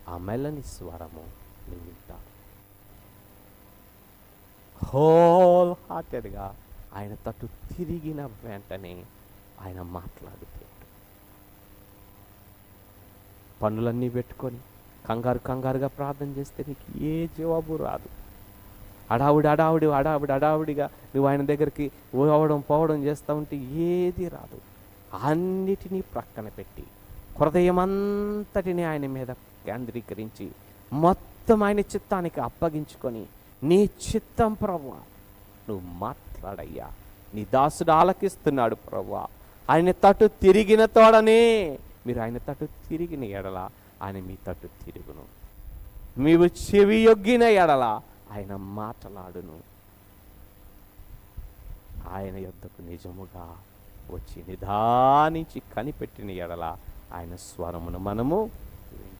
ఆ మెల్లని స్వరము నువ్వు వింటావు. హోల్ హార్టెడ్గా ఆయన తట్టు తిరిగిన వెంటనే ఆయన మాట్లాడుతాడు. పనులన్నీ పెట్టుకొని కంగారుగా ప్రార్థన చేస్తే నీకు ఏ జవాబు రాదు. హడావుడిగా నువ్వు ఆయన దగ్గరికి పోవడం చేస్తూ ఉంటే ఏది రాదు. అన్నిటినీ ప్రక్కన పెట్టి హృదయమంతటిని ఆయన మీద కేంద్రీకరించి మొత్తం ఆయన చిత్తానికి అప్పగించుకొని, నీ చిత్తం ప్రభువా, నువ్వు మాట్లాడయ్యా, నీ దాసుడు ఆలకిస్తున్నాడు ప్రభువా. ఆయన తట్టు తిరిగిన తోడనే, మీరు ఆయన తట్టు తిరిగిన ఎడల ఆయన మీ తట్టు తిరుగును. మీరు చెవి యొగ్గిన ఎడల ఆయన మాట్లాడును. ఆయన యొద్దకు నిజముగా వచ్చి నిదానించి కనిపెట్టిన ఎడల ఆయన స్వరమును మనము